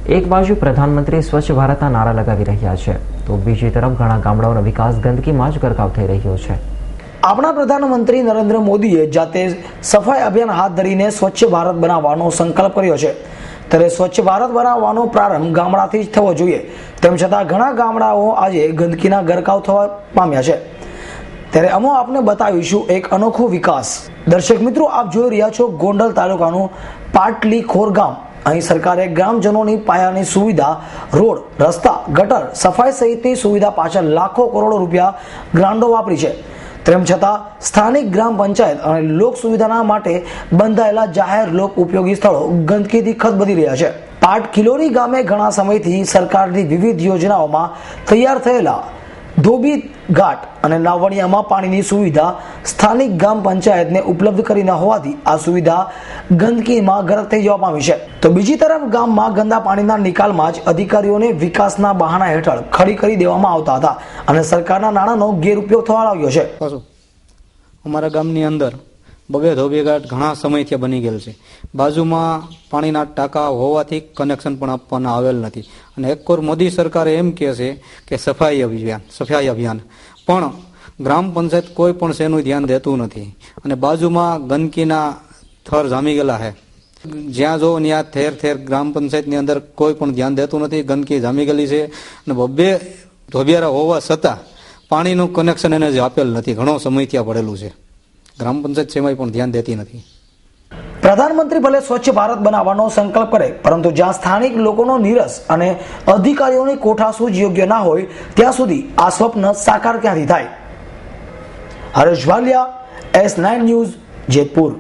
એક બાજુ પ્રધાનમંત્રી સ્વચ્છ ભારતના નારા લગાવી રહ્યા છે તો બીજી તરફ ઘણા ગામડાઓનો વિકાસ ગંદકીમાં જ ગરકાવ થઈ રહ્યો છે। આપણા પ્રધાનમંત્રી નરેન્દ્ર મોદીએ જાતે સફાઈ અભિયાન હાથ ધરીને સ્વચ્છ ભારત બનાવવાનો સંકલ્પ કર્યો છે, ત્યારે સ્વચ્છ ભારત બનાવવાનો પ્રારંભ ગામડાથી જ થવો જોઈએ। તેમ છતાં ઘણા ગામડાઓ આજે ગંદકીના ગરકાવ થવા પામ્યા છે, ત્યારે અમે આપને બતાવીશું એક અનોખો વિકાસ। દર્શક મિત્રો, આપ જોઈ રહ્યા છો ગોંડલ તાલુકાનું પાટલી ખોર ગામ। અહીં સરકારે ગ્રામજનોની પાયાની સુવિધા, રોડ, રસ્તા, ગટર, સફાઈ સહિતની સુવિધા પાછળ લાખો કરોડો રૂપિયા ગ્રાન્ટો વાપરી છે। તેમ છતાં સ્થાનિક ગ્રામ પંચાયત અને લોક સુવિધાના માટે બંધાયેલા જાહેર લોક ઉપયોગી સ્થળો ગંદકીથી ખદબદી રહ્યા છે। પાટ ખિલોરી ગામે ઘણા સમયથી સરકારની વિવિધ યોજનાઓમાં તૈયાર થયેલા ધોબી ઘાટ અને લાવણિયામાં પાણીની સુવિધા સ્થાનિક ગ્રામ પંચાયતને ઉપલબ્ધ કરી ન હોવાથી આ સુવિધા ગંદકીમાં ગરક થઈ જવા પામી છે। તો બીજી તરફ ગામમાં ગંદા પાણીના નિકાલમાં જ અધિકારીઓને વિકાસના બહાના હેઠળ ખડી કરી દેવામાં આવતા હતા અને સરકારના નાણાંનો ગેરઉપયોગ થવા લાગ્યો છે। અમારા ગામની અંદર બબે ધોબી ઘાટ ઘણા સમયથી બની ગયેલ છે। બાજુમાં પાણીના ટાંકા હોવાથી કનેક્શન પણ આપવામાં આવેલ નથી અને એકકોર મોદી સરકારે એમ કહે છે કે સફાઈ અભિયાન પણ ગ્રામ પંચાયત કોઈ પણ શેનું ધ્યાન દેતું નથી અને બાજુમાં ગંદકીના થર જામી ગયેલા છે। જ્યાં જો ત્યાં ઠેર ઠેર ગ્રામ પંચાયતની અંદર કોઈ પણ ધ્યાન દેતું નથી, ગંદકી જામી ગયેલી છે અને બબે ધોબિયારા હોવા છતાં પાણીનું કનેક્શન એને જ આપેલ નથી। ઘણો સમય ત્યાં પડેલું છે, ગ્રામ પંચાયત સેમાં પણ ધ્યાન દેતી નથી। પ્રધાનમંત્રી ભલે સ્વચ્છ ભારત બનાવવાનો સંકલ્પ કરે, પરંતુ જ્યાં સ્થાનિક લોકોનો નીરસ અને અધિકારીઓની કોઠાસૂઝ યોગ્ય ના હોય ત્યાં સુધી આ સ્વપ્ન સાકાર ક્યાંથી થાય? Haresh Valiya, S9 news, Jetpur.